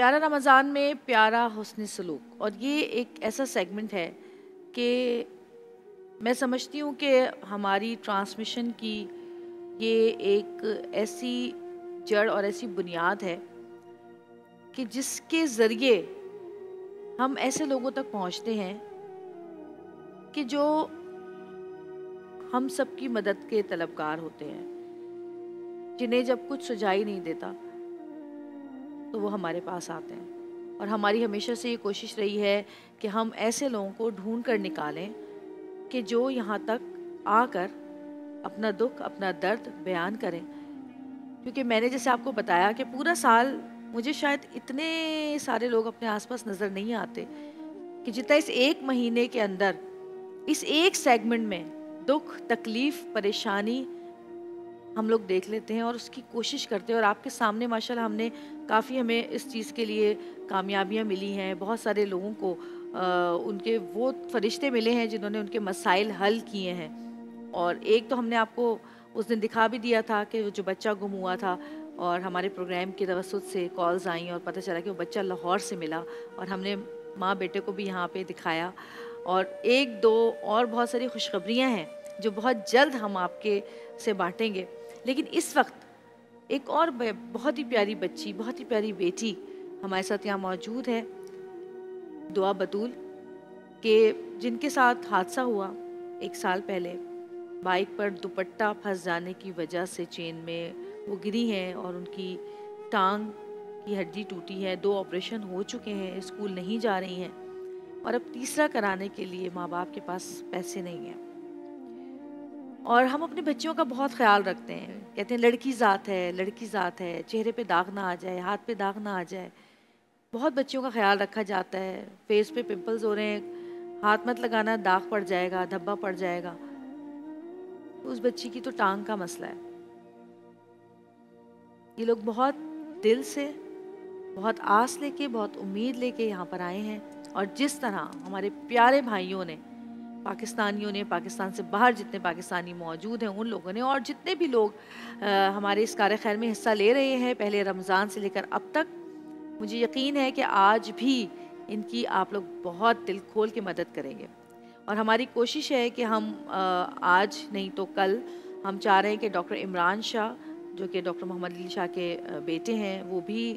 प्यारा रमज़ान में प्यारा हुस्न सलूक, और ये एक ऐसा सेगमेंट है कि मैं समझती हूँ कि हमारी ट्रांसमिशन की ये एक ऐसी जड़ और ऐसी बुनियाद है कि जिसके ज़रिए हम ऐसे लोगों तक पहुँचते हैं कि जो हम सबकी मदद के तलबगार होते हैं, जिन्हें जब कुछ सुझाई नहीं देता तो वो हमारे पास आते हैं। और हमारी हमेशा से ये कोशिश रही है कि हम ऐसे लोगों को ढूंढ कर निकालें कि जो यहाँ तक आकर अपना दुख, अपना दर्द बयान करें। क्योंकि मैंने जैसे आपको बताया कि पूरा साल मुझे शायद इतने सारे लोग अपने आसपास नज़र नहीं आते कि जितना इस एक महीने के अंदर इस एक सेगमेंट में दुख, तकलीफ़, परेशानी हम लोग देख लेते हैं और उसकी कोशिश करते हैं। और आपके सामने माशाल्लाह हमने काफ़ी, हमें इस चीज़ के लिए कामयाबियाँ मिली हैं। बहुत सारे लोगों को उनके वो फरिश्ते मिले हैं जिन्होंने उनके मसाइल हल किए हैं। और एक तो हमने आपको उस दिन दिखा भी दिया था कि जो बच्चा गुम हुआ था, और हमारे प्रोग्राम की तवस्सुत से कॉल्स आई और पता चला कि वो बच्चा लाहौर से मिला, और हमने माँ बेटे को भी यहाँ पे दिखाया। और एक दो और बहुत सारी खुशखबरियाँ हैं जो बहुत जल्द हम आपके से बांटेंगे। लेकिन इस वक्त एक और बहुत ही प्यारी बच्ची, बहुत ही प्यारी बेटी हमारे साथ यहाँ मौजूद है, दुआ बतूल, के जिनके साथ हादसा हुआ 1 साल पहले। बाइक पर दुपट्टा फंस जाने की वजह से चेन में वो गिरी हैं और उनकी टांग की हड्डी टूटी है। 2 ऑपरेशन हो चुके हैं, स्कूल नहीं जा रही हैं और अब तीसरा कराने के लिए माँ बाप के पास पैसे नहीं हैं। और हम अपने बच्चियों का बहुत ख्याल रखते हैं, कहते हैं लड़की ज़ात है, लड़की ज़ात है, चेहरे पे दाग ना आ जाए, हाथ पे दाग ना आ जाए। बहुत बच्चियों का ख्याल रखा जाता है। फेस पे पिंपल्स हो रहे हैं, हाथ मत लगाना, दाग पड़ जाएगा, धब्बा पड़ जाएगा। उस बच्ची की तो टांग का मसला है। ये लोग बहुत दिल से, बहुत आस लेके, बहुत उम्मीद लेके यहाँ पर आए हैं। और जिस तरह हमारे प्यारे भाइयों ने, पाकिस्तानियों ने, पाकिस्तान से बाहर जितने पाकिस्तानी मौजूद हैं उन लोगों ने, और जितने भी लोग हमारे इस कार्य खैर में हिस्सा ले रहे हैं पहले रमज़ान से लेकर अब तक, मुझे यकीन है कि आज भी इनकी आप लोग बहुत दिल खोल के मदद करेंगे। और हमारी कोशिश है कि हम आज नहीं तो कल हम चाह रहे हैं कि डॉक्टर इमरान शाह, जो कि डॉक्टर मोहम्मद अली शाह के बेटे हैं, वो भी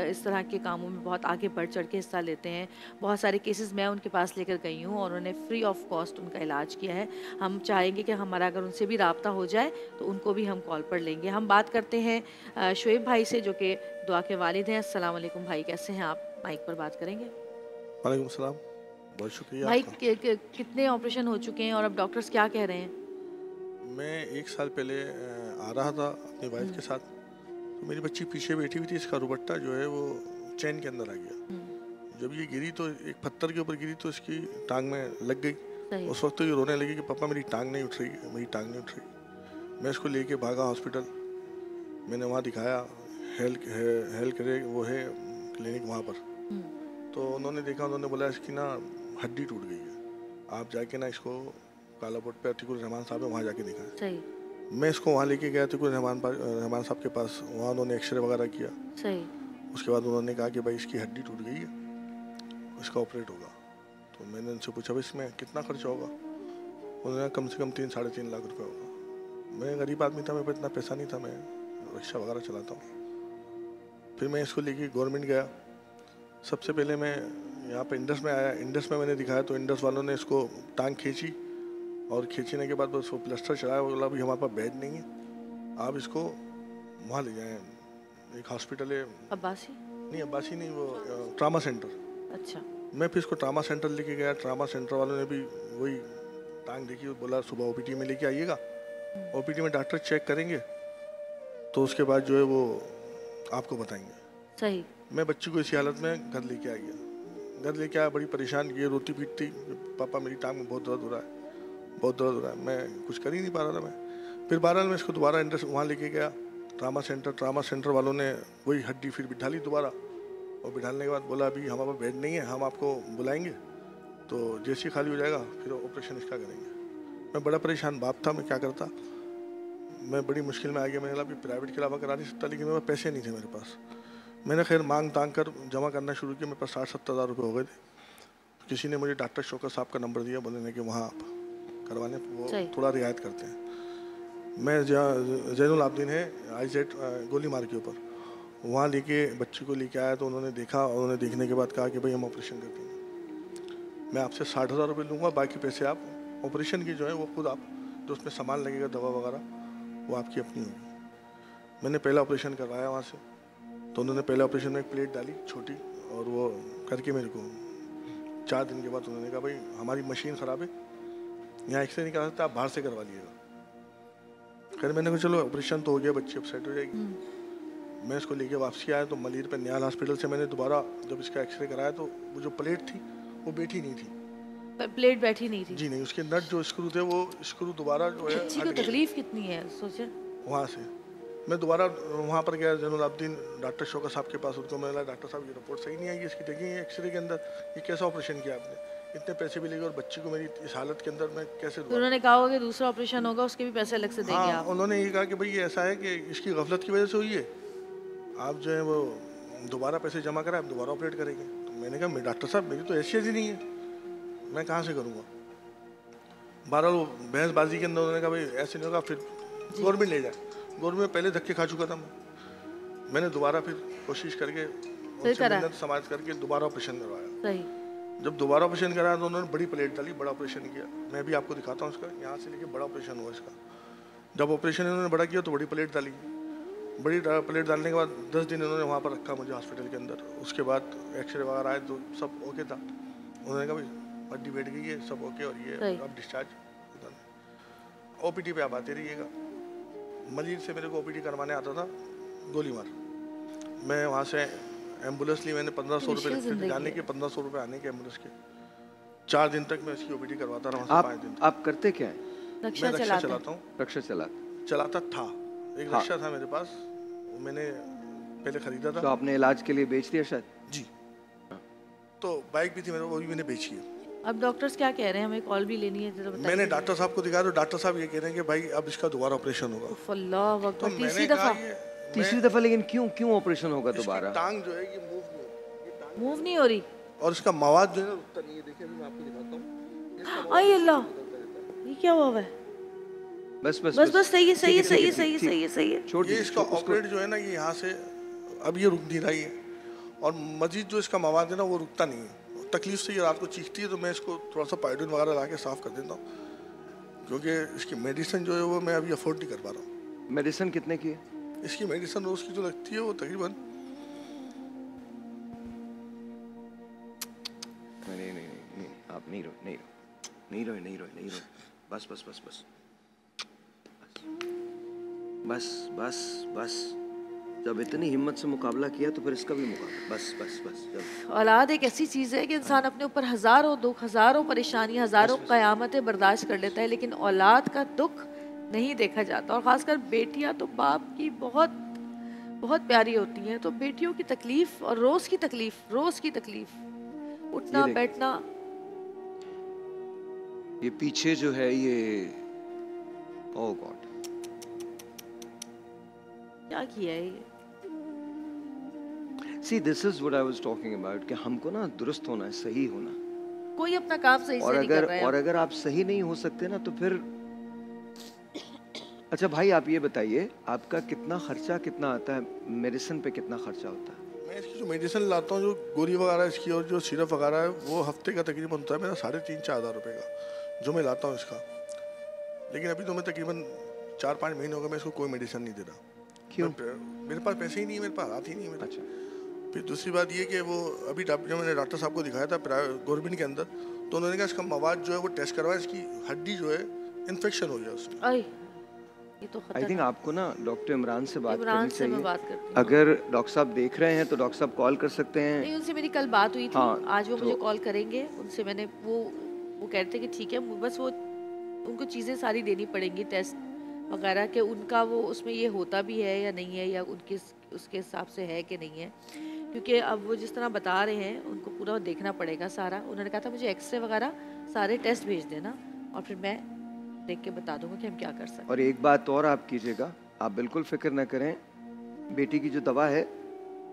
इस तरह के कामों में बहुत आगे बढ़ चढ़ के हिस्सा लेते हैं। बहुत सारे केसेस मैं उनके पास लेकर गई हूँ और उन्होंने फ्री ऑफ कॉस्ट उनका इलाज किया है। हम चाहेंगे कि हमारा अगर उनसे भी राब्ता हो जाए तो उनको भी हम कॉल पर लेंगे। हम बात करते हैं शुएब भाई से, जो कि दुआ के वालिद हैं। अस्सलाम वालेकुम भाई, कैसे हैं आप? माइक पर बात करेंगे। वालेकुम सलाम, बहुत शुक्रिया भाई आपका। कितने ऑपरेशन हो चुके हैं और अब डॉक्टर्स क्या कह रहे हैं? मैं 1 साल पहले आ रहा था अपनी वाइफ के साथ, तो मेरी बच्ची पीछे बैठी हुई थी। इसका दुपट्टा जो है वो चैन के अंदर आ गया। जब ये गिरी तो एक पत्थर के ऊपर गिरी तो इसकी टांग में लग गई। उस वक्त तो ये रोने लगी कि पापा मेरी टांग नहीं उठ रही, मेरी टांग नहीं उठ रही। मैं इसको लेके भागा हॉस्पिटल। मैंने वहाँ दिखाया, हेल्थ वो है क्लिनिक वहाँ पर। तो उन्होंने देखा, उन्होंने बोला इसकी ना हड्डी टूट गई है, आप जाके ना इसको कालाकोट पे अतिकुर रहमान साहब है, वहाँ जाके दिखाएं। सही। मैं इसको वहाँ लेके गया अतिकुर रहमान साहब के पास। वहाँ उन्होंने एक्सरे वगैरह किया। सही। उसके बाद उन्होंने कहा कि भाई इसकी हड्डी टूट गई है, इसका ऑपरेट होगा। तो मैंने उनसे पूछा भाई इसमें कितना खर्चा होगा? उन्होंने कहा कम से कम 3-3.5 लाख रुपये होगा। मैं गरीब आदमी था, मेरे पास इतना पैसा नहीं था, मैं रिक्शा वगैरह चलाता हूँ। फिर मैं इसको लेके गवर्नमेंट गया। सबसे पहले मैं यहाँ पे इंडस में आया। इंडस में मैंने दिखाया तो इंडस वालों ने इसको टांग खींची, और खींचने के बाद बस वो प्लास्टर चढ़ाया। वो बोला भाई हमारे पास बेड नहीं है, आप इसको वहाँ ले जाएँ, एक हॉस्पिटल है। अब्बासी? नहीं, अब्बासी नहीं, वो ट्रामा सेंटर। अच्छा। मैं फिर इसको ट्रामा सेंटर लेके गया। ट्रामा सेंटर वालों ने भी वही टांग देखी, बोला सुबह ओपीडी में लेके आइएगा, ओपीडी में डॉक्टर चेक करेंगे तो उसके बाद जो है वो आपको बताएंगे। सही। मैं बच्ची को इसी हालत में घर लेके आ गया। घर लेके आया, बड़ी परेशान, ये रोती पीटती, पापा मेरी टांग में बहुत दर्द हो रहा है, बहुत दर्द हो रहा है। मैं कुछ कर ही नहीं पा रहा था। मैं फिर बहरहाल मैं इसको दोबारा इंडस वहाँ लेके गया, ट्रामा सेंटर। ट्रामा सेंटर वालों ने वही हड्डी फिर बिठा ली दोबारा, और बिठाने के बाद बोला अभी हमारे पास बेड नहीं है, हम आपको बुलाएंगे, तो जैसे ही खाली हो जाएगा फिर ऑपरेशन इसका करेंगे। मैं बड़ा परेशान बाप था, मैं क्या करता। मैं बड़ी मुश्किल में आ गया। मैंने कहा अभी प्राइवेट के अलावा करा नहीं सकता, लेकिन मेरे पास पैसे नहीं थे मेरे पास। मैंने खैर मांग तांग कर जमा करना शुरू किया, मेरे पास 60-70 हज़ार रुपये हो गए थे। किसी ने मुझे डॉक्टर शौकत साहब का नंबर दिया, बोलने कि वहाँ आप करवाने वो सही। थोड़ा रियायत करते हैं। मैं जैनुल आबदीन है IZ गोली मार के ऊपर, वहाँ लेके बच्ची को लेके आया तो उन्होंने देखा और उन्होंने देखने के बाद कहा कि भाई हम ऑपरेशन कर देंगे, मैं आपसे 60,000 रुपये लूँगा, बाकी पैसे आप ऑपरेशन की जो है वो खुद आप, जो उसमें सामान लगेगा दवा वगैरह वो आपकी अपनी होगी। मैंने पहला ऑपरेशन करवाया वहाँ से, तो उन्होंने पहले ऑपरेशन में एक प्लेट डाली छोटी, और वो करके मेरे को 4 दिन के बाद उन्होंने कहा भाई हमारी मशीन ख़राब है, यहाँ एक्सरे नहीं करा सकते, आप बाहर से करवा लीजिएगा। खैर मैंने कहा चलो ऑपरेशन तो हो गया, बच्ची अब सेट हो जाएगी। मैं इसको लेके वापसी आया तो मलिर पे नियाल हॉस्पिटल से मैंने दोबारा जब इसका एक्सरे कराया तो वो जो प्लेट थी वो बैठी नहीं थी। प्लेट बैठी नहीं थी? जी नहीं, उसके नट जो स्क्रू थे वो स्क्रू दोबारा जो है बच्ची को तकलीफ कितनी है सोचे। वहाँ से मैं दोबारा वहाँ पर गया जैनुल आबदीन डॉक्टर शौकत साहब के पास, उनको मैंने डॉक्टर साहब ये रिपोर्ट सही नहीं आई इसकी, देखेंगे एक्सरे के अंदर ये कैसा ऑपरेशन किया आपने, इतने पैसे भी लगे और बच्ची को मेरी इस हालत के अंदर मैं कैसे तो उन्होंने कहा होगा कि दूसरा ऑपरेशन होगा उसके भी पैसे अलग से देंगे हाँ, आप? उन्होंने ये कहा कि भाई ये ऐसा है कि इसकी गफलत की वजह से हुई है, आप जो है वो दोबारा पैसे जमा करें, आप दोबारा ऑपरेट करेंगे। तो मैंने कहा डॉक्टर साहब मेरी तो हैसियत ही नहीं है, मैं कहाँ से करूँगा। बहरहाल वो बहसबाजी के अंदर उन्होंने कहा भाई ऐसे नहीं होगा, फिर गवर्नमेंट ले जाए। गवर्नमेंट में पहले धक्के खा चुका था मैंने दोबारा फिर कोशिश करके मिन्नत समाज करके दोबारा ऑपरेशन करवाया। सही। जब दोबारा ऑपरेशन कराया तो उन्होंने बड़ी प्लेट डाली, बड़ा ऑपरेशन किया। मैं भी आपको दिखाता हूँ उसका, यहाँ से लेके बड़ा ऑपरेशन हुआ इसका। जब ऑपरेशन इन्होंने बड़ा किया तो बड़ी प्लेट डाली, बड़ी प्लेट डालने के बाद 10 दिन इन्होंने वहाँ पर रखा मुझे हॉस्पिटल के अंदर। उसके बाद एक्सरे वगैरह आए तो सब ओके था, उन्होंने कहा भाई हड्डी बैठ गई है, सब ओके, और ये अब डिस्चार्ज OPD पे आप आते रहिएगा। मलिर से मेरे को OPD करवाने आता था गोलीमार, मैं वहाँ से एम्बुलेंस ली, मैंने 1500 रुपये लगते थे जाने के, 1500 रुपये आने के एम्बुलेंस के। 4 दिन तक मैं इसकी OPD करवाता रहा। 5 दिन। आप करते क्या है? मैं रक्षा चलाता हूँ। रक्षा चलाता था, एक रक्षा था मेरे पास, वो मैंने पहले खरीदा था। तो आपने इलाज के लिए बेच दिया शायद? जी। तो बाइक भी थी मेरे, वो भी मैंने बेची है। अब डॉक्टर्स क्या कह रहे हैं, हमें कॉल भी लेनी है जरा बताइए। मैंने डॉक्टर साहब को दिखाया तो डॉक्टर साहब ये कह रहे हैं कि भाई अब इसका दोबारा ऑपरेशन होगा। तो तीसरी दफा? लेकिन क्यों ऑपरेशन होगा दोबारा? टांग जो है ये मूव नहीं हो रही, और इसका मवाद जो है रुकता नहीं है। देखिए मैं आपको दिखाता हूँ। आई अल्लाह, ये क्या हुआ है? बस सही है। ये इसका ऑपरेट जो है ना, ये यहाँ से अब ये रुक नहीं रही है, और मजीद जो इसका मवाद है ना वो रुकता नहीं है। तकलीफ से ये रात को चीखती है, तो मैं इसको थोड़ा सा पायोडीन वगैरह ला के साफ़ कर देता हूँ, क्योंकि इसकी मेडिसिन जो है वो मैं अभी अफोर्ड नहीं कर पा रहा हूँ। मेडिसिन कितने की है इसकी? मेडिसिन रोज़ की जो लगती है वो तकरीबन नहीं, आप नहीं रो। बस। जब इतनी हिम्मत से मुकाबला किया तो फिर इसका भी मुकाबला। बस। औलाद एक ऐसी चीज़ है कि इंसान अपने ऊपर हज़ारों दुख, हज़ारों परेशानी, हज़ारों क़यामतें बर्दाश्त कर लेता है, लेकिन औलाद का दुख नहीं देखा जाता। और ख़ासकर बेटियां तो बाप की बहुत बहुत प्यारी होती हैं, तो बेटियों की तकलीफ़ और रोज़ की तकलीफ़, उठना बैठना। ये पीछे जो है ये, ओह गॉड, क्या किया है ये? See, this is what I was talking about, कि हमको ना दुरुस्त होना है, सही होना। कोई अपना काम सही से नहीं कर रहा है। और अगर आप सही नहीं हो सकते ना तो फिर अच्छा भाई आप ये बताइए, आपका कितना खर्चा कितना आता है, मेडिसिन पे कितना खर्चा होता है? मैं इसकी जो मेडिसिन लाता हूँ, जो गोली वगैरह इसकी और जो सिरप वगैरह है, वो हफ्ते का तकरीबन होता है मेरा 3,500-4 हज़ार रुपये का, जो मैं लाता हूँ इसका। लेकिन अभी तो मैं तकरीबन 4-5 महीने हो गए मैं इसको कोई मेडिसिन नहीं दे रहा। क्यों? मेरे पास पैसे ही नहीं है, मेरे पास आती ही नहीं है। अच्छा। फिर दूसरी बात ये कि वो अभी जब मैंने डॉक्टर साहब को दिखाया था गवर्नमेंट के अंदर, तो उन्होंने कहा इसका मवाद जो है वो टेस्ट करवाया, इसकी हड्डी जो है इन्फेक्शन हो गया उसमें। ये तो आई थिंक आपको ना डॉक्टर इमरान से बात करनी चाहिए। बात करती हूँ। अगर डॉक्टर साहब देख रहे हैं तो डॉक्टर साहब कॉल कर सकते हैं। नहीं, उनसे मेरी कल बात हुई थी। हाँ, आज वो मुझे कॉल करेंगे। उनसे मैंने वो कह रहे थे कि ठीक है, बस वो उनको चीज़ें सारी देनी पड़ेंगी, टेस्ट वगैरह के, उनका वो उसमें ये होता भी है या नहीं है, या उनके उसके हिसाब से है कि नहीं है, क्योंकि अब वो जिस तरह बता रहे हैं उनको पूरा देखना पड़ेगा सारा। उन्होंने कहा था मुझे एक्सरे वगैरह सारे टेस्ट भेज देना, और फिर मैं देख के बता दूंगा कि हम क्या कर सकते हैं। और एक बात और आप कीजिएगा, आप बिल्कुल फिक्र न करें, बेटी की जो दवा है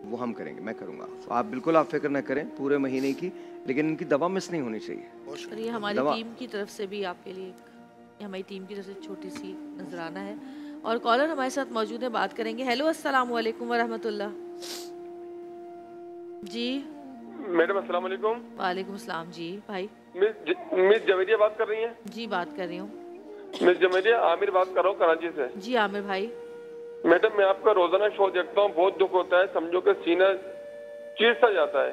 वो हम करेंगे, मैं करूँगा। तो आप बिल्कुल आप फिक्र ना करें पूरे महीने की, लेकिन इनकी दवा मिस नहीं होनी चाहिए। और ये हमारी टीम की तरफ से भी आपके लिए हमारी टीम की तरफ से छोटी सी नजराना है। और कॉलर हमारे साथ मौजूद है, बात करेंगे। हेलो, अस्सलाम वालेकुम वरहमतुल्लाह। जी मैडम अस्सलाम वालेकुम। वालेकुम सलाम। जी भाई। मिस जवेदिया बात कर रही हैं? जी बात कर रही हूँ। मिस जवेदिया, आमिर बात कर रहा हूँ कराची से। जी आमिर भाई। मैडम मैं आपका रोजाना शो देखता हूँ, बहुत दुख होता है, समझो कि सीना चीर सा जाता है।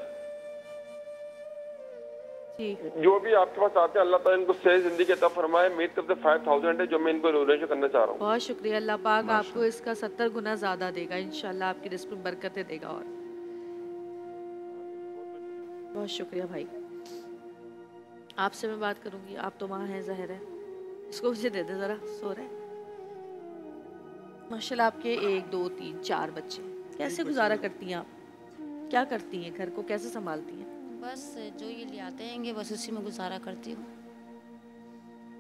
जी। जो भी आपके पास आते हैं अल्लाह ताला इनको सही जिंदगी अता फरमाए। मेरी तरफ से 5000 है जो मैं इनको डोनेशन करना चाह रहा हूँ। बहुत शुक्रिया। अल्लाह पाक आपको इसका 70 गुना ज्यादा देगा इंशाल्लाह, आपकी रिस्क में बरकतें देगा। और बहुत शुक्रिया भाई। आपसे मैं बात करूंगी, आप तो वहाँ हैं ज़ाहिर है। इसको मुझे दे दे ज़रा, सो रहे। माशाल्लाह आपके 1 2 3 4 बच्चे, कैसे गुजारा करती हैं आप? क्या करती हैं, घर को कैसे संभालती हैं? बस जो ये ले आते हैं बस उसी में गुजारा करती हूँ,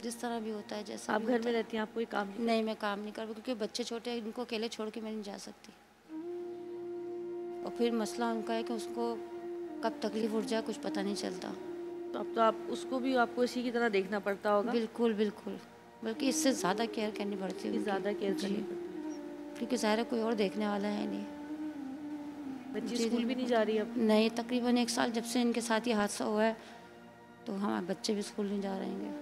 जिस तरह भी होता है जैसा। आप घर में रहती हैं, आप कोई काम नहीं? मैं काम नहीं करती क्योंकि बच्चे छोटे हैं, इनको अकेले छोड़ के मैं नहीं जा सकती। और फिर मसला उनका है कि उसको कब तकलीफ उठ जाए कुछ पता नहीं चलता। तो अब तो आप उसको भी आपको इसी की तरह देखना पड़ता होगा। बिल्कुल बिल्कुल, बल्कि इससे ज़्यादा केयर करनी पड़ती है, ज़्यादा केयर करनी पड़ती है, क्योंकि ज़ाहिर कोई और देखने वाला है नहीं। बच्ची स्कूल भी नहीं जा रही अब? नहीं, तकरीबन 1 साल जब से इनके साथ ये हादसा हुआ है तो हमारे बच्चे भी स्कूल नहीं जा रहे हैं।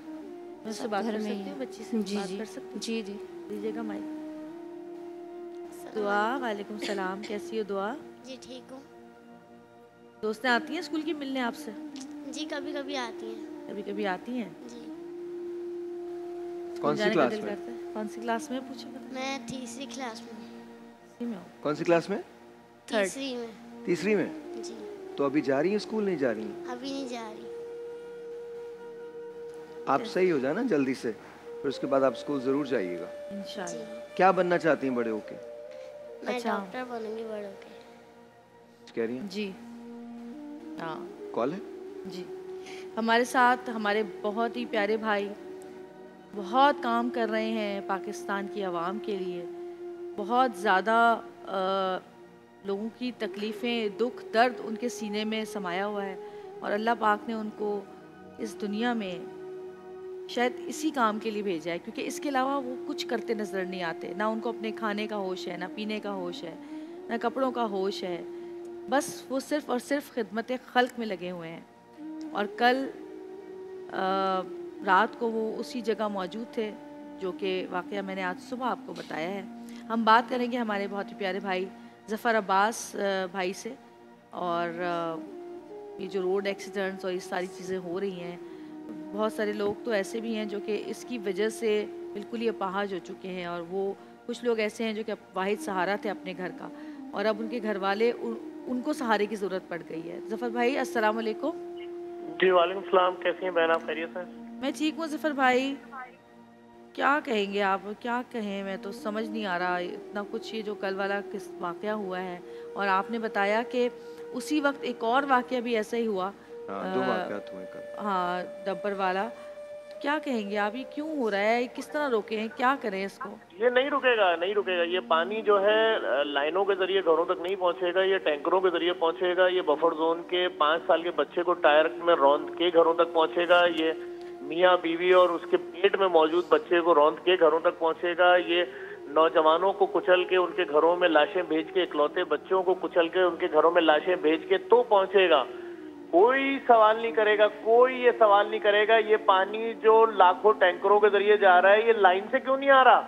उससे बात कर सकती हूँ बच्ची से? जी बात जी कर सकती? जी जी दीजिएगा माइक। दुआ। वालेकुम सलाम, कैसी हो दुआ? जी ठीक हूँ। दोस्तें आती हैं स्कूल की मिलने आपसे? जी कभी कभी आती हैं। कभी कभी आती हैं। जी। कौन सी क्लास में? कौन सी क्लास में पूछे? मैं तीसरी क्लास में। कौन सी क्लास में? तीसरी में। तीसरी में? जी। तो अभी जा रही हैं स्कूल, नहीं जा रही हैं? अभी नहीं जा रही। आप सही हो जाना जल्दी से, फिर उसके बाद आप स्कूल जरूर जाइएगा इंशाल्लाह। क्या बनना चाहती हैं बड़े होके? मैं अच्छा। डॉक्टर बनूंगी बड़े होके। कह रही हैं? जी हाँ। कॉल है? जी। हमारे साथ हमारे बहुत ही प्यारे भाई बहुत काम कर रहे हैं पाकिस्तान की आवाम के लिए। बहुत ज़्यादा लोगों की तकलीफ़ें, दुख, दर्द उनके सीने में समाया हुआ है और अल्लाह पाक ने उनको इस दुनिया में शायद इसी काम के लिए भेजा है, क्योंकि इसके अलावा वो कुछ करते नज़र नहीं आते। ना उनको अपने खाने का होश है, ना पीने का होश है, ना कपड़ों का होश है। बस वो सिर्फ़ और सिर्फ खिदमत खल्क में लगे हुए हैं। और कल रात को वो उसी जगह मौजूद थे जो कि वाक़या मैंने आज सुबह आपको बताया है। हम बात करेंगे हमारे बहुत ही प्यारे भाई ज़फ़र अब्बास भाई से। और ये जो रोड एक्सीडेंट्स और ये सारी चीज़ें हो रही हैं, बहुत सारे लोग तो ऐसे भी हैं जो कि इसकी वजह से बिल्कुल ही अपाहज हो चुके हैं, और वो कुछ लोग ऐसे हैं जो कि वाहिद सहारा थे अपने घर का, और अब उनके घर वाले उनको सहारे की ज़रूरत पड़ गई है। ज़फ़र भाई अस्सलाम वालेकुम। जी वालेकुम सलाम, कैसी हैं बहन आप? खैरियत हैं? मैं ठीक हूँ ज़फ़र भाई। क्या कहेंगे आप, क्या कहें, मैं तो समझ नहीं आ रहा इतना कुछ। ये जो कल वाला किस वाक़या हुआ है, और आपने बताया कि उसी वक्त एक और वाक़या भी ऐसा ही हुआ। दो वाक़यात हुए कल। हाँ, डब्बर वाला। क्या कहेंगे आप, ये क्यों हो रहा है, किस तरह रोके हैं, क्या करें इसको? ये नहीं रुकेगा, नहीं रुकेगा। ये पानी जो है लाइनों के जरिए घरों तक नहीं पहुंचेगा, ये टैंकरों के जरिए पहुंचेगा। ये बफर जोन के 5 साल के बच्चे को टायर में रौंद के घरों तक पहुंचेगा। ये मियाँ बीवी और उसके पेट में मौजूद बच्चे को रौंद के घरों तक पहुंचेगा। ये नौजवानों को कुचल के उनके घरों में लाशें भेज के, इकलौते बच्चों को कुचल के उनके घरों में लाशें भेज के तो पहुंचेगा। कोई सवाल नहीं करेगा, कोई ये सवाल नहीं करेगा ये पानी जो लाखों टैंकरों के जरिए जा रहा है ये लाइन से क्यों नहीं आ रहा।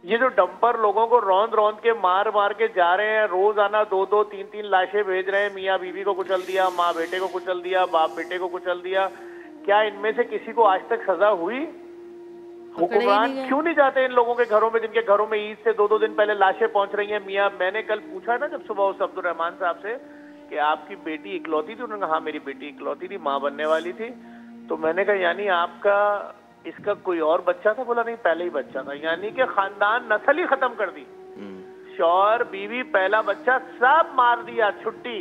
ये जो डंपर लोगों को रौंद रौंद के मार मार के जा रहे हैं, रोजाना 2-2 3-3 लाशें भेज रहे हैं। मियाँ बीवी को कुचल दिया, माँ बेटे को कुचल दिया, बाप बेटे को कुचल दिया। क्या इनमें से किसी को आज तक सजा हुई? हुक्मरान क्यों नहीं जाते इन लोगों के घरों में, जिनके घरों में ईद से 2-2 दिन पहले लाशें पहुंच रही हैं? मियाँ, मैंने कल पूछा ना जब सुबह उस अब्दुल रहमान साहब से कि आपकी बेटी इकलौती थी? उन्होंने कहा हाँ मेरी बेटी इकलौती थी, माँ बनने वाली थी। तो मैंने कहा यानी आपका इसका कोई और बच्चा था? बोला नहीं, पहले ही बच्चा था। यानी कि खानदान नस्ल ही खत्म कर दी। शौहर, बीवी, पहला बच्चा सब मार दिया, छुट्टी।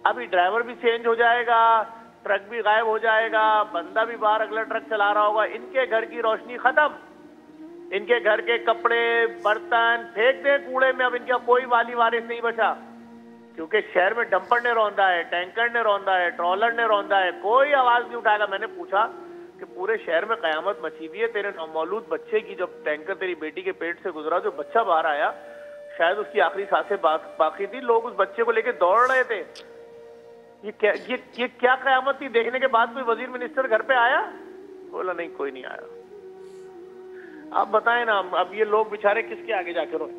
अभी ड्राइवर भी चेंज हो जाएगा, ट्रक भी गायब हो जाएगा, बंदा भी बाहर अगला ट्रक चला रहा होगा। इनके घर की रोशनी खत्म, इनके घर के कपड़े बर्तन फेंक दे कूड़े में। अब इनका कोई वाली वारिस नहीं बचा। क्योंकि शहर में डंपर ने रौंदा है, टैंकर ने रौंदा है, ट्रॉलर ने रौंदा है, कोई आवाज नहीं उठाएगा। मैंने पूछा कि पूरे शहर में कयामत मची हुई है, तेरे नौमौलूद बच्चे की, जब टैंकर तेरी बेटी के पेट से गुजरा, जो बच्चा बाहर आया, शायद उसकी आखिरी सांसें बाकी थी, लोग उस बच्चे को लेके दौड़ रहे थे। ये क्या कयामत थी? देखने के बाद कोई वजीर मिनिस्टर घर पे आया? बोला नहीं, कोई नहीं आया। आप बताएं ना, अब ये लोग बेचारे किसके आगे जाके रोए?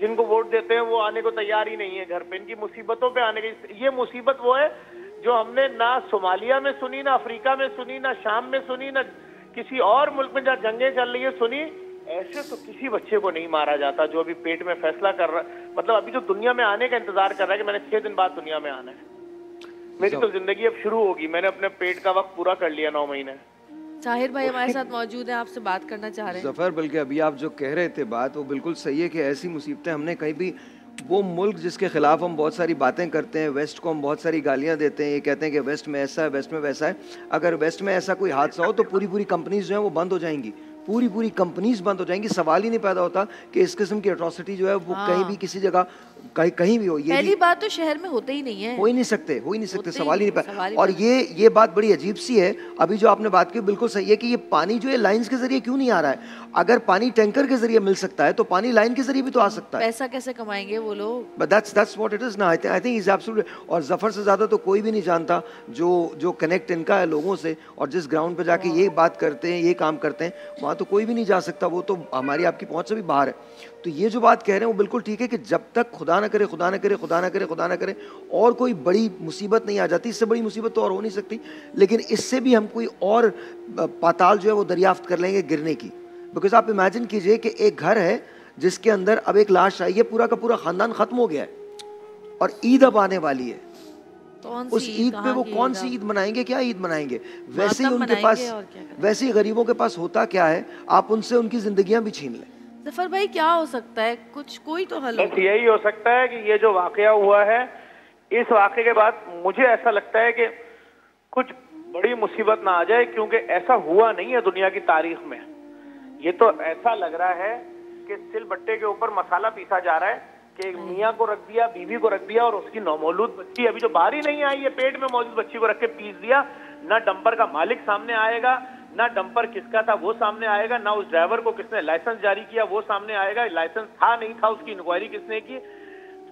जिनको वोट देते हैं वो आने को तैयार ही नहीं है घर पे, इनकी मुसीबतों पे आने की। ये मुसीबत वो है जो हमने ना सोमालिया में सुनी, ना अफ्रीका में सुनी, ना शाम में सुनी, ना किसी और मुल्क में जहाँ जंगें चल रही है सुनी। ऐसे तो किसी बच्चे को नहीं मारा जाता जो अभी पेट में फैसला कर रहा, मतलब अभी जो दुनिया में आने का इंतजार कर रहा है कि मैंने 6 दिन बाद दुनिया में आना है। मेरी तो जिंदगी अब शुरू होगी, मैंने अपने पेट का वक्त पूरा कर लिया 9 महीने। साहिर भाई हमारे साथ मौजूद हैं, आपसे बात करना चाह रहे हैं। जफर, बल्कि अभी आप जो कह रहे थे बात, वो बिल्कुल सही है कि ऐसी मुसीबतें हमने कहीं भी, वो मुल्क जिसके खिलाफ हम बहुत सारी बातें करते हैं, वेस्ट को हम बहुत सारी गालियां देते हैं, ये कहते हैं कि वेस्ट में ऐसा है, वेस्ट में वैसा है। अगर वेस्ट में ऐसा कोई हादसा हो तो पूरी कंपनीज जो है वो बंद हो जाएंगी, पूरी कंपनीज बंद हो जाएंगी। सवाल ही नहीं पैदा होता कि इस किस्म की एट्रोसिटी जो है वो कहीं भी किसी जगह कहीं भी हो। ये पहली बात तो शहर में होते ही नहीं है, हो ही नहीं सकते, सवाल ही नहीं पैदा। और ये बात बड़ी अजीब सी है। अभी जो आपने बात की बिल्कुल सही है कि ये पानी जो है लाइंस के जरिए क्यों नहीं आ रहा है? अगर पानी टैंकर के जरिए मिल सकता है तो पानी लाइन के जरिए भी तो आ सकता है। पैसा कैसे कमाएंगे वो लोग? But that's what it is ना। I think is absolutely. और जफर से ज्यादा तो कोई भी नहीं जानता जो कनेक्ट इनका है लोगों से, और जिस ग्राउंड पे जाके ये बात करते हैं, ये काम करते हैं, वहाँ तो कोई भी नहीं जा सकता, वो तो हमारी आपकी पहुंच से भी बाहर है। तो ये जो बात कह रहे हैं वो बिल्कुल ठीक है कि जब तक खुदा ना करे और कोई बड़ी मुसीबत नहीं आ जाती, इससे बड़ी मुसीबत तो और हो नहीं सकती, लेकिन इससे भी हम कोई और पाताल जो है वो दरियाफ्त कर लेंगे गिरने की। बिकॉज आप इमेजिन कीजिए कि एक घर है जिसके अंदर अब एक लाश आई है, पूरा का पूरा खानदान खत्म हो गया है और ईद अब आने वाली है। उस ईद पे वो कौन सी ईद मनाएंगे, क्या ईद मनाएंगे? वैसे ही उनके पास, वैसे ही गरीबों के पास होता क्या है, आप उनसे उनकी जिंदगियां भी छीन लें। जफर भाई क्या हो सकता है? कोई तो हल बस यही हो सकता है कि ये जो वाकया हुआ है, इस वाकये के बाद मुझे ऐसा लगता है कि कुछ बड़ी मुसीबत ना आ जाए, क्योंकि ऐसा हुआ नहीं है दुनिया की तारीख में। ये तो ऐसा लग रहा है कि सिलबट्टे के ऊपर मसाला पीसा जा रहा है कि मियाँ को रख दिया, बीवी को रख दिया, और उसकी नौमौलूद बच्ची अभी जो बाहर ही नहीं आई है, पेट में मौजूद बच्ची को रख के पीस दिया। ना डंपर का मालिक सामने आएगा, ना डंपर किसका था वो सामने आएगा, ना उस ड्राइवर को किसने लाइसेंस जारी किया वो सामने आएगा, लाइसेंस था नहीं था उसकी इंक्वायरी किसने की,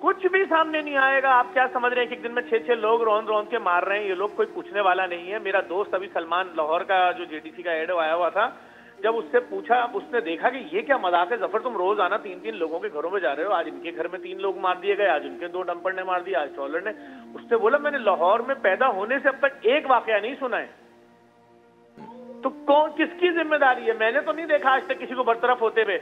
कुछ भी सामने नहीं आएगा। आप क्या समझ रहे हैं कि एक दिन में 6 लोग रौंद के मार रहे हैं? ये लोग कोई पूछने वाला नहीं है। मेरा दोस्त अभी सलमान लाहौर का जो जेडीसी का एड आया हुआ था, जब उससे पूछा, उसने देखा कि ये क्या मजाक है जफर, तुम रोज आना 3 लोगों के घरों में जा रहे हो, आज इनके घर में 3 लोग मार दिए गए, आज उनके 2 डंपर ने मार दिया, आज ट्रॉलर ने। उसने बोला मैंने लाहौर में पैदा होने से अब तक एक वाकया नहीं सुना है। तो कौन, किसकी जिम्मेदारी है? मैंने तो नहीं देखा आज तक किसी को बरतरफ होते हुए,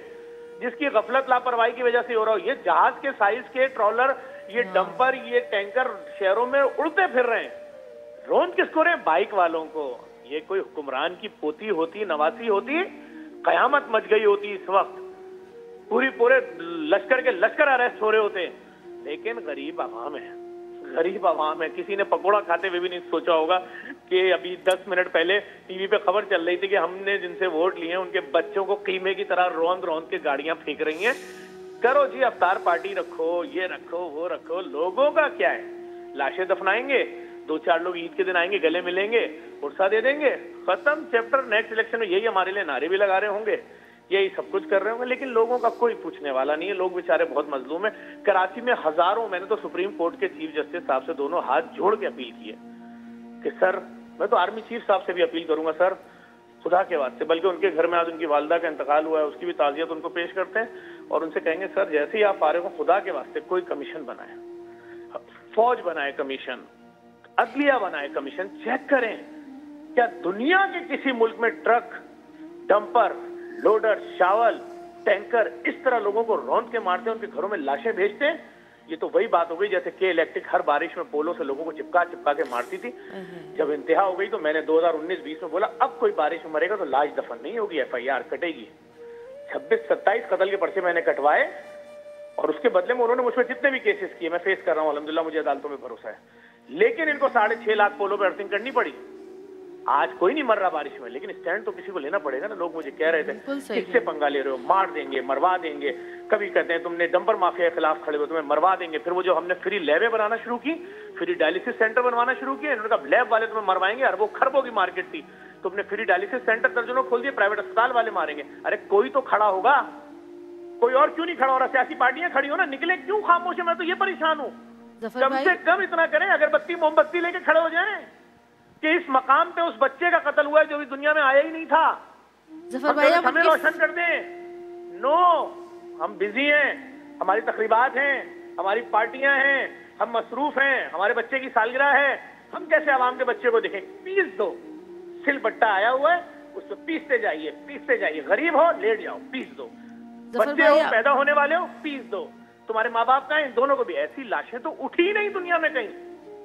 जिसकी गफलत लापरवाही की वजह से हो रहा हो। ये जहाज के साइज के ट्रॉलर, ये डंपर, ये टैंकर शहरों में उड़ते फिर रहे हैं, रौंद किसको रहे? बाइक वालों को। ये कोई हुक्मरान की पोती होती, नवासी होती, कयामत मच गई होती इस वक्त, पूरे लश्कर के लश्कर अरेस्ट हो रहे होते। लेकिन गरीब आवाम है, किसी ने पकोड़ा खाते हुए भी नहीं सोचा होगा कि अभी 10 मिनट पहले टीवी पे खबर चल रही थी कि हमने जिनसे वोट लिए उनके बच्चों को कीमे की तरह रौंद के गाड़ियां फेंक रही हैं। करो जी, अफ्तार पार्टी रखो, ये रखो, वो रखो, लोगों का क्या है? लाशें दफनाएंगे, 2-4 लोग ईद के दिन आएंगे, गले मिलेंगे, उर्सा दे देंगे, खत्म चैप्टर। नेक्स्ट इलेक्शन में यही हमारे लिए नारे भी लगा रहे होंगे, यही सब कुछ कर रहे होंगे, लेकिन लोगों का कोई पूछने वाला नहीं है। लोग बेचारे बहुत मजलूम है। कराची में हजारों, मैंने तो सुप्रीम कोर्ट के चीफ जस्टिस साहब से दोनों हाथ जोड़ के अपील की है कि सर, मैं तो आर्मी चीफ साहब से भी अपील करूंगा, सर खुदा के वास्ते, बल्कि उनके घर में आज उनकी वालदा का इंतकाल हुआ है, उसकी भी ताजियत उनको पेश करते हैं और उनसे कहेंगे सर जैसे ही आप फारिग हो, खुदा के वास्ते कोई कमीशन बनाए, फौज बनाए कमीशन, अदलिया बनाए कमीशन, चेक करें क्या दुनिया के किसी मुल्क में truck, dumper, loader, shovel, tanker इस तरह लोगों को रौंद के मारते हैं, उनके घरों में लाशें भेजते हैं। ये तो वही बात हो गई जैसे के इलेक्ट्रिक हर बारिश में पोलों से लोगों को चिपका के मारती थी। जब इंतहा हो गई तो मैंने 2019-20 में बोला अब कोई बारिश में मरेगा तो लाश दफन नहीं होगी, FIR कटेगी। 26-27 कत्ल के पर्चे मैंने कटवाए और उसके बदले में उन्होंने मुझमें जितने भी केसेस किए मैं फेस कर रहा हूँ, अल्हम्दुलिल्लाह मुझे अदालतों में भरोसा है। लेकिन इनको 6.5 लाख पोलों पर अर्थिंग करनी पड़ी। आज कोई नहीं मर रहा बारिश में, लेकिन स्टैंड तो किसी को लेना पड़ेगा ना। लोग मुझे कह रहे थे किससे पंगा ले रहे हो, मार देंगे, मरवा देंगे। कभी कहते हैं तुमने डंपर माफिया के खिलाफ खड़े हो, तुम्हें मरवा देंगे। फिर वो जो हमने फ्री लैबें बनाना शुरू की, फ्री डायलिसिस सेंटर बनवाना शुरू किया, इन्होंने कहा लैब वाले तुम्हें मरवाएंगे, अरबों खरबों की मार्केट थी, तुमने फ्री डायलिसिस सेंटर दर्जनों खोल दिए, प्राइवेट अस्पताल वाले मारेंगे। अरे कोई तो खड़ा होगा, कोई और क्यों नहीं खड़ा हो रहा? सियासी पार्टियां खड़ी हो ना, निकले क्यों खामोश है? मैं तो ये परेशान हूँ। कम से कम इतना करें, अगरबत्ती मोमबत्ती लेके खड़े हो जाएं कि इस मकाम पे उस बच्चे का कत्ल हुआ है जो भी दुनिया में आया ही नहीं था, हमें रोशन कर दें। नो, हम बिजी हैं, हमारी तकरीबात हैं, हमारी पार्टियां हैं, हम मसरूफ हैं, हमारे बच्चे की सालगिरह है, हम कैसे आवाम के बच्चे को देखें? पीस दो, सिलबट्टा आया हुआ है, उसको पीसते जाइए। गरीब हो लेट जाओ, पीस दो। बच्चे हो, पैदा होने वाले हो, पीस दो। तुम्हारे माँ बाप का है, दोनों को भी। ऐसी लाशें तो उठी ही नहीं दुनिया में कहीं।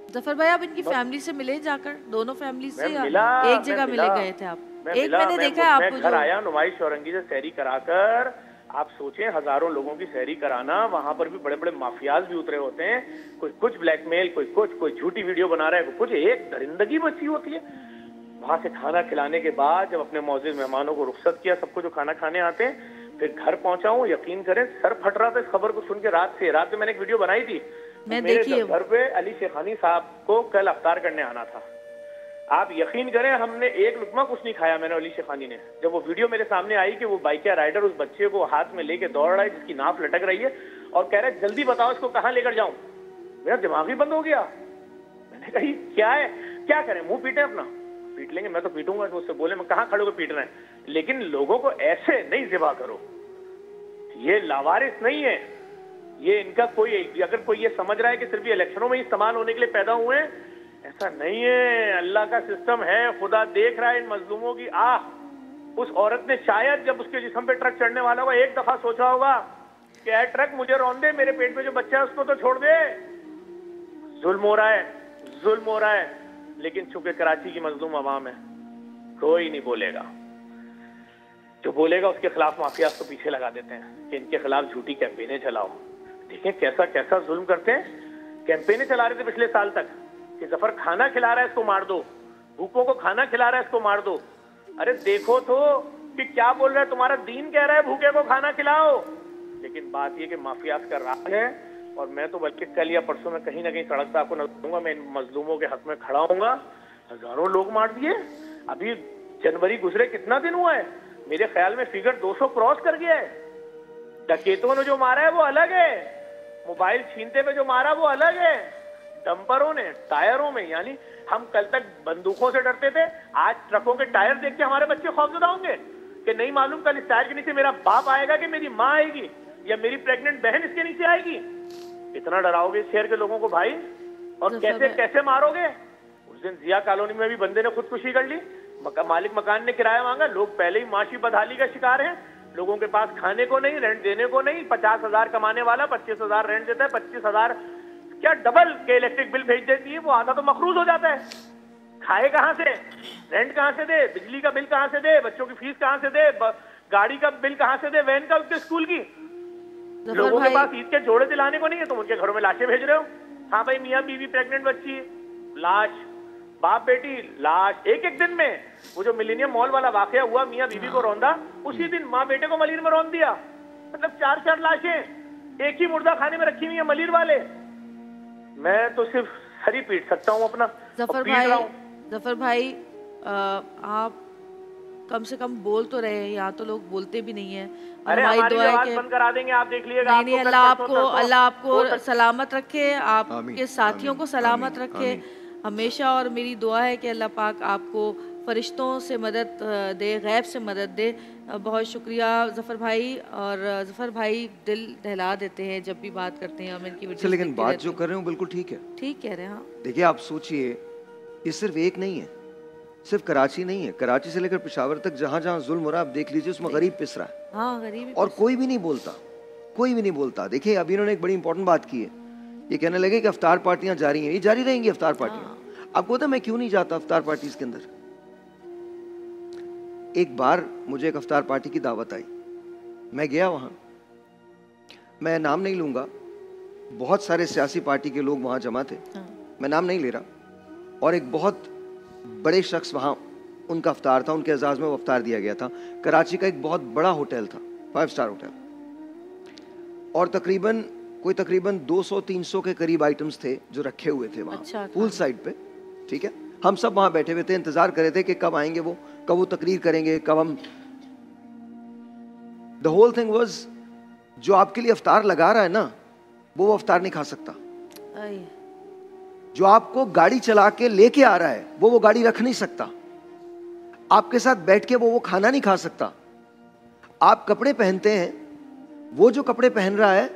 जफर भाई, आप इनकी फैमिली से मिले जाकर? दोनों फैमिली से एक जगह मिले गए थे आप? एक मैंने देखा है आपको, घर आया नुमाइश औरंगी से सैरी कराकर। आप सोचें, हजारों लोगों की सैरी कराना, वहां पर भी बड़े बड़े माफियाज भी उतरे होते हैं। कोई कुछ ब्लैकमेल, कोई झूठी वीडियो बना रहा है, कुछ। एक दरिंदगी बची होती है। वहां से खाना खिलाने के बाद जब अपने मौजूद मेहमानों को रुखसत किया, सबको जो खाना खाने आते हैं, फिर घर पहुंचा हूँ। यकीन करें, सर फट रहा था इस खबर को सुन के। रात में मैंने एक वीडियो बनाई थी, मेरे घर पे अली शेखानी साहब को कल अफ्तार करने आना था। आप यकीन करें, हमने एक लुकमा कुछ नहीं खाया, मैंने अली शेखानी ने। जब वो वीडियो मेरे सामने आई कि वो बाइकिया राइडर उस बच्चे को हाथ में लेके दौड़ रहा है, जिसकी नाफ लटक रही है, और कह रहा है जल्दी बताओ इसको कहाँ लेकर जाऊं। मेरा दिमाग ही बंद हो गया। मैंने कही क्या है, क्या करें? मुंह पीटे अपना? पीट लेंगे, मैं तो पीटूंगा। तो उससे बोले मैं कहाँ खड़े होकर पीट रहे हैं, लेकिन लोगों को ऐसे नहीं ज़िबा करो। ये लावारिस नहीं है, ये इनका कोई, अगर कोई ये समझ रहा है कि सिर्फ ये इलेक्शनों में इस्तेमाल होने के लिए पैदा हुए हैं, ऐसा नहीं है। अल्लाह का सिस्टम है, खुदा देख रहा है इन मजलूमों की आह। उस औरत ने शायद जब उसके जिस्म पे ट्रक चढ़ने वाला होगा, एक दफा सोचा होगा कि यार ट्रक मुझे रौंद दे, मेरे पेट में जो बच्चा है उसको तो छोड़ दे। जुल्म हो रहा है, लेकिन चूंकि कराची की मजलूम अवाम है, कोई नहीं बोलेगा। जो बोलेगा उसके खिलाफ माफिया को पीछे लगा देते हैं कि इनके खिलाफ झूठी कैंपेनें चलाओ। देखें कैसा कैसा जुल्म करते हैं। कैंपेनें चला रहे थे पिछले साल तक कि जफर खाना खिला रहा है इसको मार दो, भूखों को खाना खिला रहा है इसको मार दो। अरे देखो तो कि क्या बोल रहा है, तुम्हारा दीन कह रहा है भूखे को खाना खिलाओ। लेकिन बात यह कि माफियाज का राज है। और मैं तो बल्कि कल या परसों में कहीं ना कहीं सड़क पर आपको नजर दूंगा, मैं इन मजलूमों के हक में खड़ा होऊंगा। हजारों लोग मार दिए। अभी जनवरी गुजरे कितना दिन हुआ है, मेरे ख्याल में फिगर 200 क्रॉस कर गया है। डकैतों ने जो मारा है वो अलग है, मोबाइल छीनते पे जो मारा वो अलग है, डंपरों ने, टायरों में। यानी हम कल तक बंदूकों से डरते थे, आज ट्रकों के टायर देख के हमारे बच्चे खौफजदा होंगे कि नहीं मालूम कल इस टायर के नीचे मेरा बाप आएगा कि मेरी माँ आएगी या मेरी प्रेग्नेंट बहन इसके नीचे आएगी। इतना डराओगे शहर के लोगों को भाई, और कैसे कैसे मारोगे। उस दिन जिया कॉलोनी में भी बंदे ने खुदकुशी कर ली, मालिक मकान ने किराया मांगा। लोग पहले ही माशी बदहाली का शिकार हैं, लोगों के पास खाने को नहीं, रेंट देने को नहीं। 50,000 कमाने वाला 25,000 रेंट देता है, 25,000 क्या डबल के इलेक्ट्रिक बिल भेज देती है, वो आधा तो मखरूज हो जाता है। खाए कहां से, रेंट कहां से दे, बिजली का बिल कहां से दे, बच्चों की फीस कहां से दे, गाड़ी का बिल कहां से दे, वैन का, उसके स्कूल की। लोगों के पास ईद के जोड़े दिलाने को नहीं है, तुम उनके घरों में लाशें भेज रहे हो। हाँ भाई, मियाँ बीवी, प्रेग्नेंट बच्ची, लाश, बाप बेटी, लाश। एक एक दिन में वो जो मिलेनियम मॉल वाला वाकया हुआ, मियाँ बीवी को रौंदा, उसी दिन माँ बेटे को मलिर में रौंद दिया। मतलब 4-4 लाशें एक ही मुर्दा खाने में रखी हुई है मलिर वाले। मैं तो सिर्फ सर ही पीट सकता हूँ अपना। जफर भाई, आप कम से कम बोल तो रहे हैं, यहाँ तो लोग बोलते भी नहीं है। अरे हमारी आवाज बंद करा देंगे, आप देख लीजिएगा। नहीं, अल्लाह आपको सलामत रखे, आपके साथियों को सलामत रखे हमेशा। और मेरी दुआ है कि अल्लाह पाक आपको फरिश्तों से मदद दे, गैब से मदद दे। बहुत शुक्रिया जफ़र भाई। और जफ़र भाई दिल दहला देते हैं जब भी बात करते हैं। इनकी वजह, लेकिन बात जो कर रहे हो बिल्कुल ठीक है, ठीक कह रहे हैं। हाँ देखिए, आप सोचिए, ये सिर्फ एक नहीं है, सिर्फ कराची नहीं है, कराची से लेकर पेशावर तक जहाँ जहाँ जुल्म हो रहा है आप देख लीजिए, उसमें गरीब पिस रहा है। हाँ, गरीब, और कोई भी नहीं बोलता, कोई भी नहीं बोलता। देखिए, अभी इन्होंने एक बड़ी इंपॉर्टेंट बात की है, ये कहने लगे कि अफ्तार पार्टियां जारी हैं, ये जारी रहेंगी अफ्तार पार्टियां। आपको पता है मैं क्यों नहीं जाता अफ्तार पार्टीज के अंदर? एक बार मुझे एक अफ्तार पार्टी की दावत आई, मैं गया वहाँ, मैं नाम नहीं लूँगा, बहुत सारे सियासी पार्टी के लोग वहाँ जमा थे, मैं नाम नहीं ले रहा, और एक बहुत बड़े शख्स वहाँ उनका अफ्तार था, उनके एजाज़ में वो अफ्तार दिया गया था। कराची का एक बहुत बड़ा होटल था, 5 स्टार होटल, और तकरीबन 200-300 के करीब आइटम्स थे जो रखे हुए थे वहाँ। अच्छा, पूल साइड पे, ठीक है। हम सब वहाँ बैठे हुए थे, इंतज़ार कर रहे थे कि कब आएंगे वो, कब वो तकरीर करेंगे, कब हम। द होल थिंग वाज, जो आपके लिए अफ्तार लगा रहा है ना, वो अफ्तार नहीं खा सकता। आई, जो आपको गाड़ी चला के लेके आ रहा है, वो गाड़ी रख नहीं सकता। आपके साथ बैठ के वो खाना नहीं खा सकता। आप कपड़े पहनते हैं, वो जो कपड़े पहन रहा है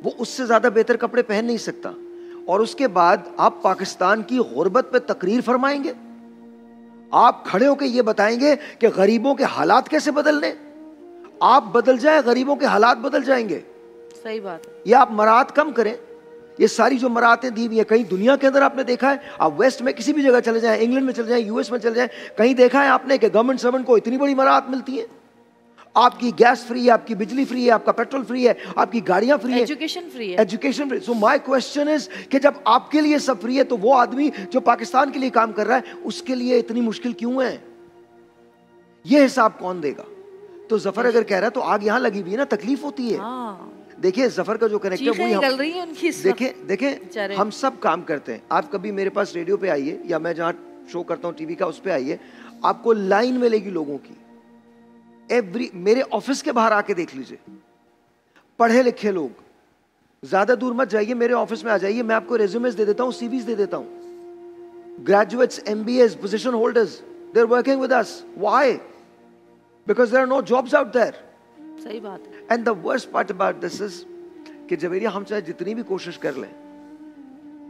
वो उससे ज्यादा बेहतर कपड़े पहन नहीं सकता। और उसके बाद आप पाकिस्तान की गुर्बत पे तकरीर फरमाएंगे, आप खड़े होकर ये बताएंगे कि गरीबों के हालात कैसे बदलने। आप बदल जाए, गरीबों के हालात बदल जाएंगे। सही बात है। ये आप मरात कम करें। ये सारी जो मरातें दी हुई है, कहीं दुनिया के अंदर आपने देखा है? आप वेस्ट में किसी भी जगह चले जाएं, इंग्लैंड में चले जाएं, यूएस में चले जाएं, कहीं देखा है आपने कि गवर्नमेंट सर्वेंट को इतनी बड़ी मरात मिलती है? आपकी गैस फ्री है, आपकी बिजली फ्री है, आपका पेट्रोल फ्री है, आपकी गाड़ियां फ्री है, एजुकेशन फ्री है। Education free. So my question is कि जब आपके लिए सब फ्री है, तो वो आदमी जो पाकिस्तान के लिए काम कर रहा है, उसके लिए इतनी मुश्किल क्यों है? ये हिसाब कौन देगा? तो जफर अगर कह रहा है तो आग यहां लगी हुई है ना, तकलीफ होती है। देखिए जफर का जो कनेक्टर वही निकल रही है उनकी। देखें हम सब काम करते हैं। आप कभी मेरे पास रेडियो पे आइए, या मैं जहां शो करता हूं टीवी का, उस पे आइए, आपको लाइन मिलेगी लोगों की। मेरे ऑफिस के बाहर आके देख लीजिए, पढ़े लिखे लोग। ज्यादा दूर मत जाइए, मेरे ऑफिस में आ जाइए, मैं आपको रेज्यूमेस दे देता हूं, सीवीज दे देता हूं। Graduates, MBAs, position holders, they are working with us. Why? Because there are no jobs out there. सही बात है। And the worst part about this is कि जवेरिया, हम चाहे जितनी भी कोशिश कर लें,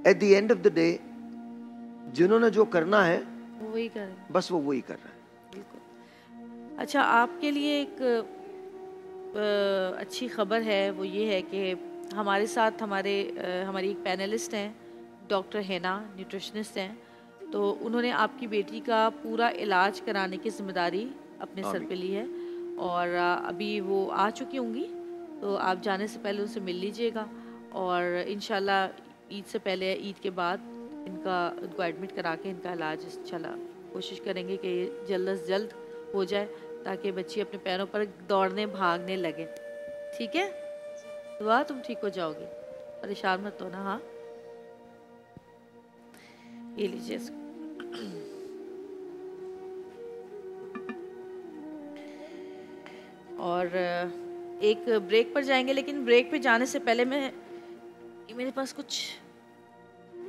at the end of the day जिन्होंने जो करना है वो वही करें, बस वो वही कर रहा है। अच्छा, आपके लिए एक अच्छी खबर है, वो ये है कि हमारे साथ हमारी एक पैनलिस्ट हैं, डॉक्टर हैना, न्यूट्रिशनिस्ट हैं। तो उन्होंने आपकी बेटी का पूरा इलाज कराने की जिम्मेदारी अपने सर पे ली है, और अभी वो आ चुकी होंगी, तो आप जाने से पहले उनसे मिल लीजिएगा। और इंशाल्लाह ईद से पहले, ईद के बाद उनको एडमिट करा के इनका इलाज इंशाल्लाह कोशिश करेंगे कि जल्द से जल्द हो जाए, ताकि बच्ची अपने पैरों पर दौड़ने भागने लगे। ठीक है? दुआ, तुम ठीक हो जाओगी, परेशान मत हो ना। हाँ, ये लीजिए इसको। और एक ब्रेक पर जाएंगे, लेकिन ब्रेक पे जाने से पहले मेरे पास कुछ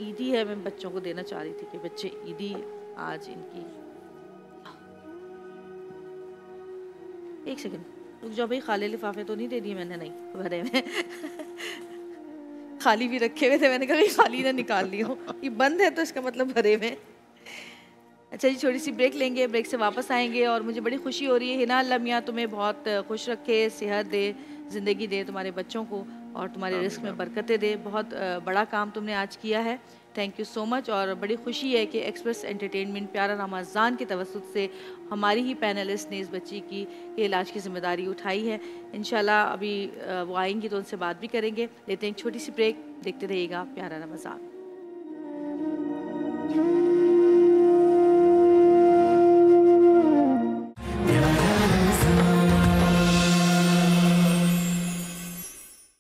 ईदी है, मैं बच्चों को देना चाह रही थी कि बच्चे ईदी आज इनकी। एक सेकंड रुक जाओ भाई, खाली लिफाफे तो नहीं दे दिए मैंने? नहीं, भरे में खाली भी रखे हुए थे, मैंने कहा खाली ना निकाल ली हो। ये बंद है तो इसका मतलब भरे में। अच्छा जी, छोटी सी ब्रेक लेंगे, ब्रेक से वापस आएंगे। और मुझे बड़ी खुशी हो रही है, हिना अल्लाह मियाँ तुम्हें बहुत खुश रखे, सेहत दे, ज़िंदगी दे तुम्हारे बच्चों को, और तुम्हारे रिस्क में बरकतें दे। बहुत बड़ा काम तुमने आज किया है, थैंक यू सो मच। और बड़ी खुशी है कि एक्सप्रेस एंटरटेनमेंट प्यारा रमज़ान के तवस्सुत से हमारी ही पैनलिस्ट ने इस बच्ची की इलाज की ज़िम्मेदारी उठाई है। इंशाल्लाह अभी वो आएंगी तो उनसे बात भी करेंगे। लेते हैं एक छोटी सी ब्रेक, देखते रहिएगा प्यारा रमज़ान।